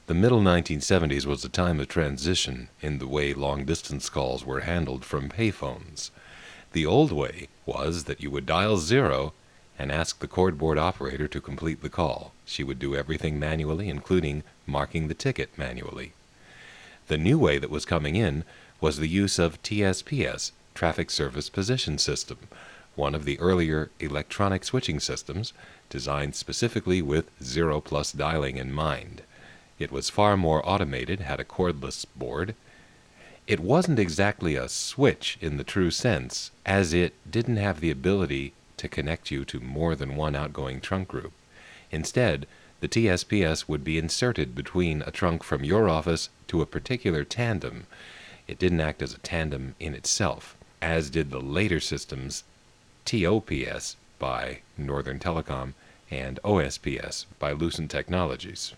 The middle 1970s was a time of transition in the way long-distance calls were handled from payphones. The old way was that you would dial 0 and ask the cordboard operator to complete the call. She would do everything manually, including marking the ticket manually. The new way that was coming in was the use of TSPS, Traffic Service Position System, one of the earlier electronic switching systems designed specifically with 0+ dialing in mind. It was far more automated, had a cordless board. It wasn't exactly a switch in the true sense, as it didn't have the ability to connect you to more than one outgoing trunk group. Instead, the TSPS would be inserted between a trunk from your office to a particular tandem. It didn't act as a tandem in itself, as did the later systems TOPS by Northern Telecom and OSPS by Lucent Technologies.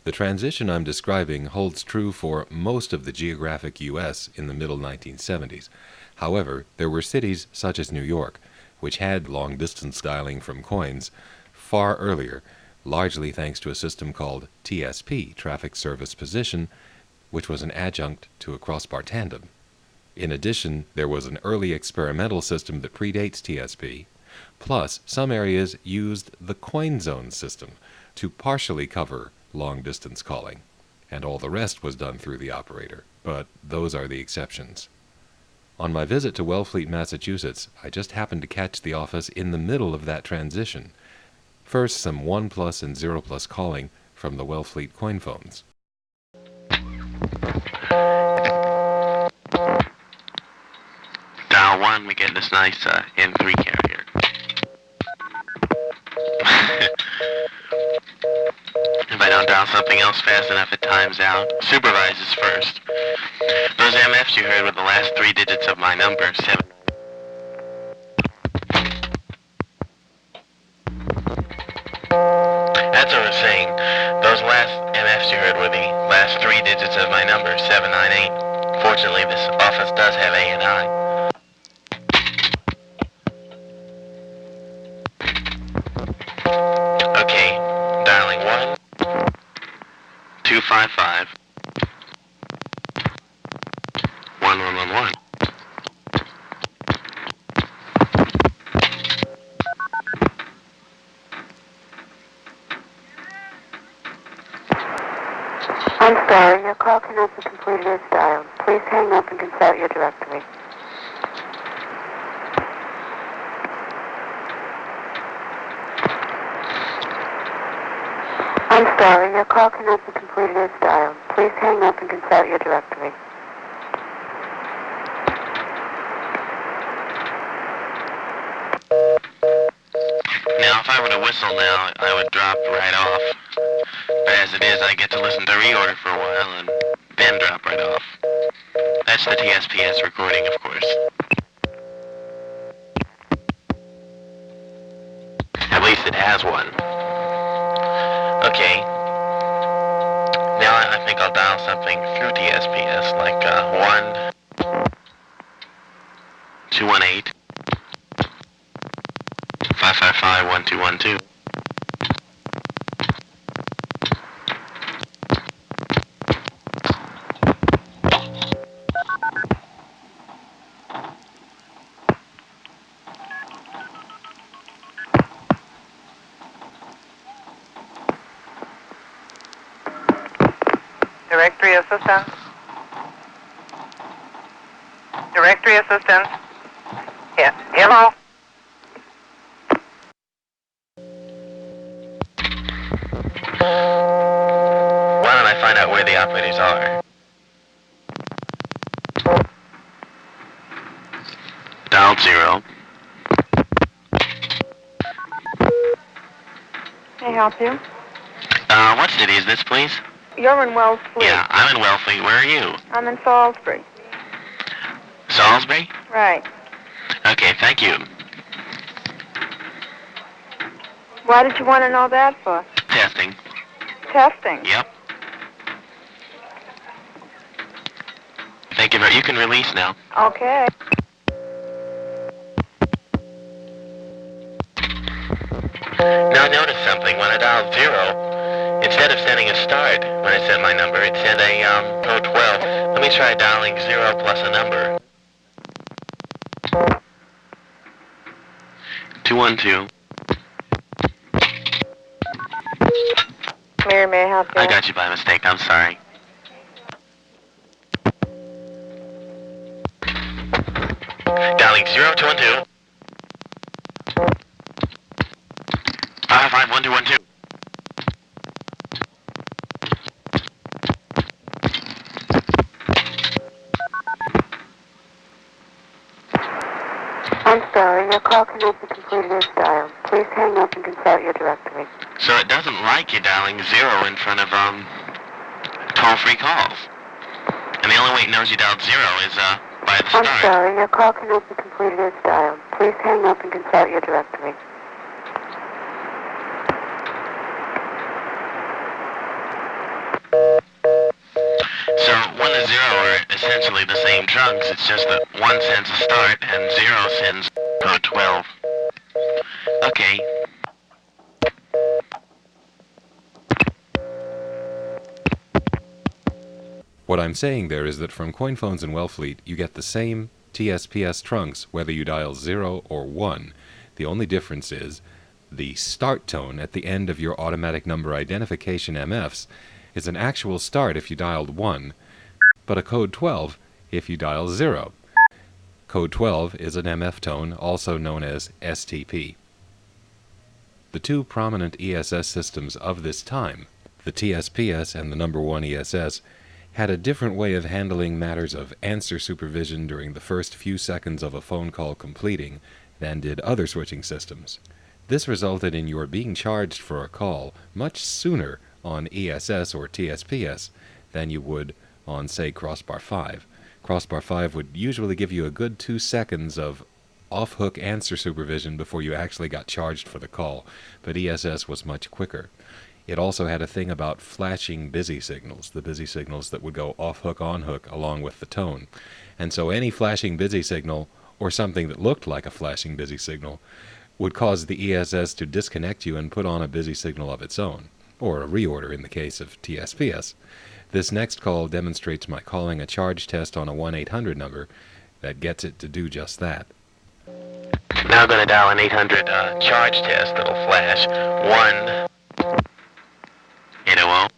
The transition I'm describing holds true for most of the geographic U.S. in the middle 1970s. However, there were cities such as New York, which had long-distance dialing from coins far earlier, largely thanks to a system called TSP, Traffic Service Position, which was an adjunct to a crossbar tandem. In addition, there was an early experimental system that predates TSP, plus some areas used the coin zone system to partially cover long-distance calling, and all the rest was done through the operator, but those are the exceptions. On my visit to Wellfleet, Massachusetts, I just happened to catch the office in the middle of that transition. First, some 1+ and 0+ calling from the Wellfleet coin phones. Dial 1, we get this nice N3 carrier. If I don't dial something else fast enough, it times out. Supervises first. Those MFs you heard were the last 3 digits of my number, 7. That's what I was saying. Those last MFs you heard were the last 3 digits of my number, 798. Fortunately, this office does have A&I. Okay, dialing 1, 255, 1111. I'm sorry, your call cannot be completed as dialed. Please hang up and consult your directory. I'm sorry, your call cannot be completed as dialed. Please hang up and consult your directory. Now, if I were to whistle now, I would drop right off. But as it is, I get to listen to reorder for a while and then drop right off. That's the TSPS recording, of course. At least it has one. Okay. Now I think I'll dial something through TSPS, like 1, 218, 555, 1212. Directory assistance. Directory assistance. Yeah. Hello. Why don't I find out where the operators are? Dial 0. May I help you? What city is this, please? You're in Wellfleet. Yeah, I'm in Wellfleet. Where are you? I'm in Salisbury. Salisbury? Right. Okay, thank you. Why did you want to know that for? Testing. Testing. Yep. Thank you you can release now. Okay. Now notice something. When I dial 0, it Instead of sending a start when I sent my number, it said a code 12. Let me try dialing 0 plus a number. 212. Mary, may I help you? I got you by mistake. I'm sorry. Dialing 0212. 55112. I'm sorry, your call cannot be completed as dialed. Please hang up and consult your directory. So it doesn't like you dialing 0 in front of toll-free calls. And the only way it knows you dialed 0 is by the I'm start. sorry, your call cannot be completed as dialed. Please hang up and consult your directory. So 1 and 0 are essentially the same chunks. It's just that 1 sends a start and 0 sends code 12. Okay. What I'm saying there is that from coin phones and Wellfleet, you get the same TSPS trunks whether you dial 0 or 1. The only difference is the start tone at the end of your automatic number identification MFs is an actual start if you dialed 1, but a code 12 if you dial 0. Code 12 is an MF tone, also known as STP. The two prominent ESS systems of this time, the TSPS and the number 1 ESS, had a different way of handling matters of answer supervision during the first few seconds of a phone call completing than did other switching systems. This resulted in your being charged for a call much sooner on ESS or TSPS than you would on, say, Crossbar 5. Crossbar 5 would usually give you a good 2 seconds of off-hook answer supervision before you actually got charged for the call, but ESS was much quicker. It also had a thing about flashing busy signals, the busy signals that would go off-hook, on-hook along with the tone. And so any flashing busy signal, or something that looked like a flashing busy signal, would cause the ESS to disconnect you and put on a busy signal of its own, or a reorder in the case of TSPS. This next call demonstrates my calling a charge test on a 1-800 number that gets it to do just that. Now I'm going to dial an 800 charge test that'll flash 1 800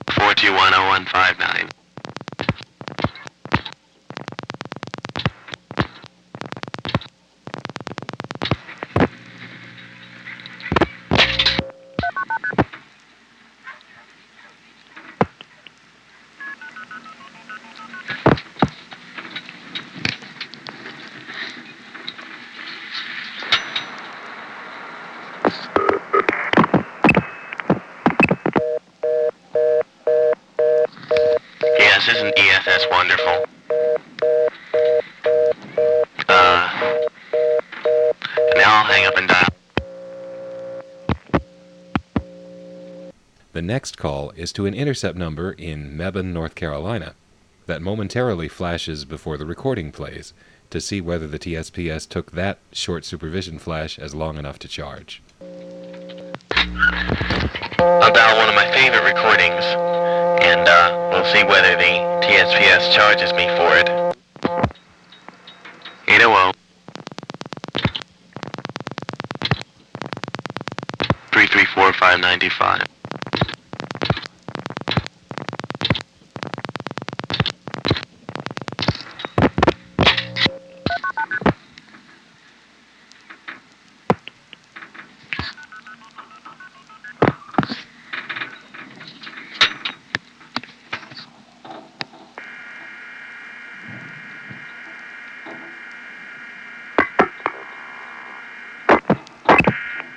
4210159. Yes, isn't ESS wonderful? Now I'll hang up and dial. The next call is to an intercept number in Mebane, North Carolina, that momentarily flashes before the recording plays to see whether the TSPS took that short supervision flash as long enough to charge. I'll dial one of my favorite recordings, and we'll see whether the TSPS charges me for it. 800 334 595.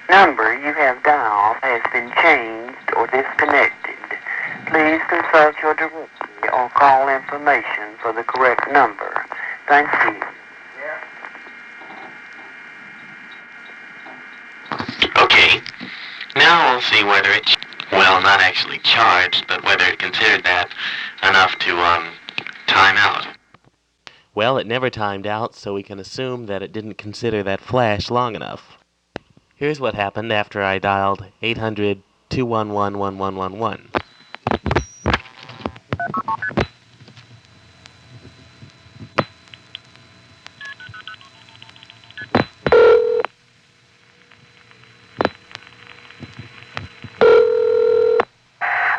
Number you have dialed has been changed or disconnected. Please consult your directory or call information for the correct number. Thank you. Okay, now we'll see whether it's, well, not actually charged, but whether it considered that enough to time out. Well, it never timed out, so we can assume that it didn't consider that flash long enough. Here's what happened after I dialed 800-211-1111.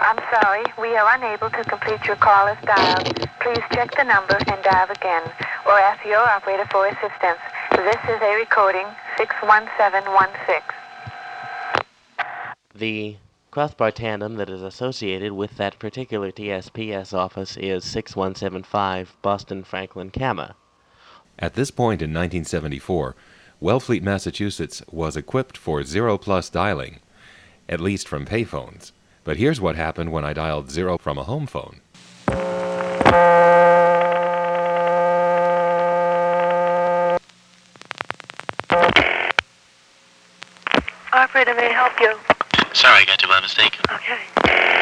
I'm sorry, we are unable to complete your call as dialed. Please check the number and dial again, or ask your operator for assistance. This is a recording, 61716. The crossbar tandem that is associated with that particular TSPS office is 6175 Boston Franklin Kama. At this point in 1974, Wellfleet, Massachusetts was equipped for 0+ dialing, at least from payphones. But here's what happened when I dialed 0 from a home phone. Operator, may I help you? Sorry, I got you by mistake. Okay.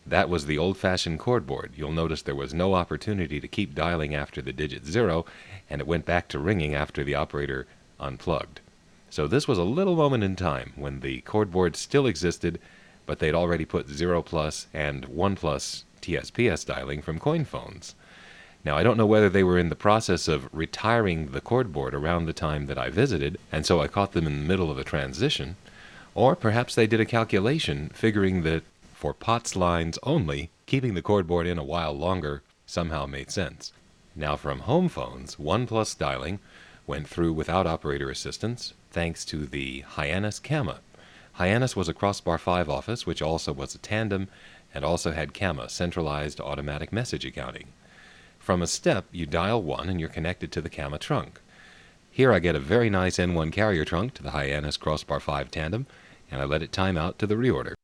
That was the old-fashioned cord board. You'll notice there was no opportunity to keep dialing after the digit 0, and it went back to ringing after the operator unplugged. So this was a little moment in time when the cord board still existed, but they'd already put 0+ and 1+ TSPS dialing from coin phones. Now, I don't know whether they were in the process of retiring the cord board around the time that I visited, and so I caught them in the middle of a transition, or perhaps they did a calculation figuring that for POTS lines only, keeping the cord board in a while longer somehow made sense. Now, from home phones, 1+ dialing went through without operator assistance thanks to the Hyannis Kama. Hyannis was a crossbar 5 office, which also was a tandem and also had Kama, centralized automatic message accounting. From a step, you dial 1 and you're connected to the Kama trunk. Here I get a very nice N1 carrier trunk to the Hyannis crossbar 5 tandem, and I let it time out to the reorder.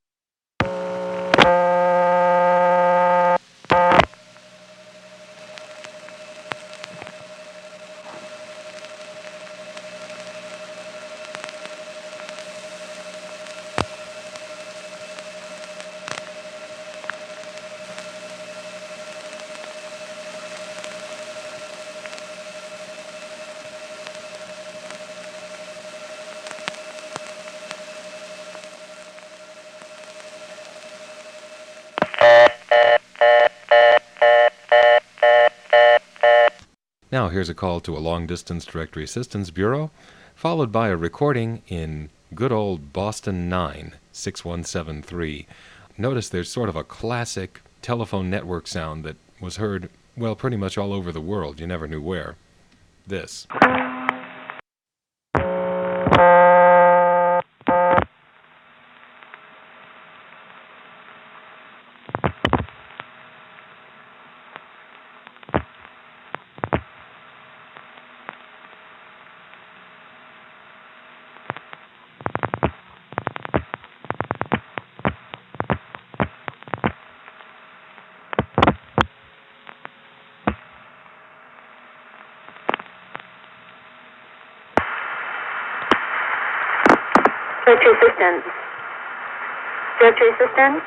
Now here's a call to a long-distance directory assistance bureau, followed by a recording in good old Boston 9, 6173. Notice there's sort of a classic telephone network sound that was heard, well, pretty much all over the world. You never knew where. This. Directory assistance. Directory assistance.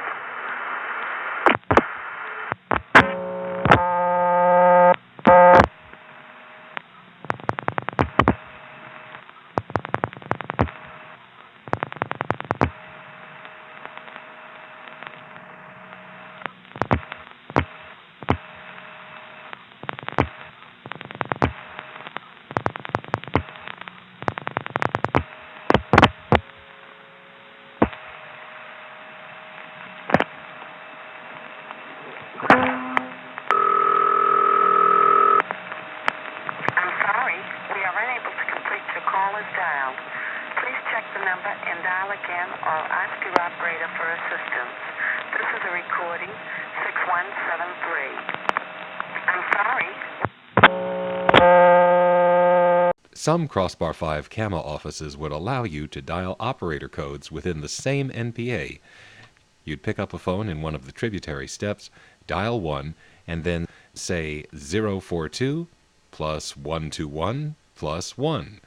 Some crossbar 5 Kama offices would allow you to dial operator codes within the same NPA. You'd pick up a phone in one of the tributary steps, dial 1, and then say 042 plus 121 plus 1.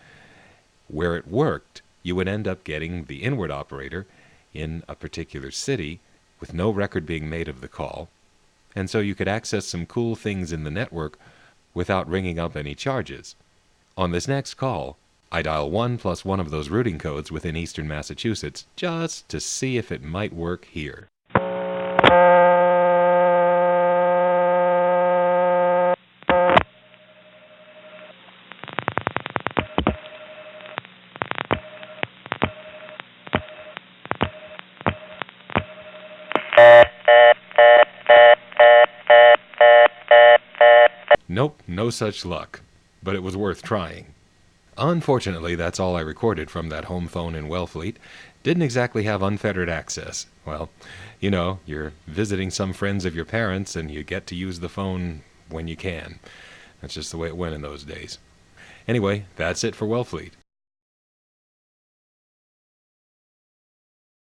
Where it worked, you would end up getting the inward operator in a particular city with no record being made of the call, and so you could access some cool things in the network without ringing up any charges. On this next call, I dial 1 plus one of those routing codes within eastern Massachusetts just to see if it might work here. Nope, no such luck. But it was worth trying. Unfortunately, that's all I recorded from that home phone in Wellfleet. Didn't exactly have unfettered access. Well, you know, you're visiting some friends of your parents and you get to use the phone when you can. That's just the way it went in those days. Anyway, that's it for Wellfleet.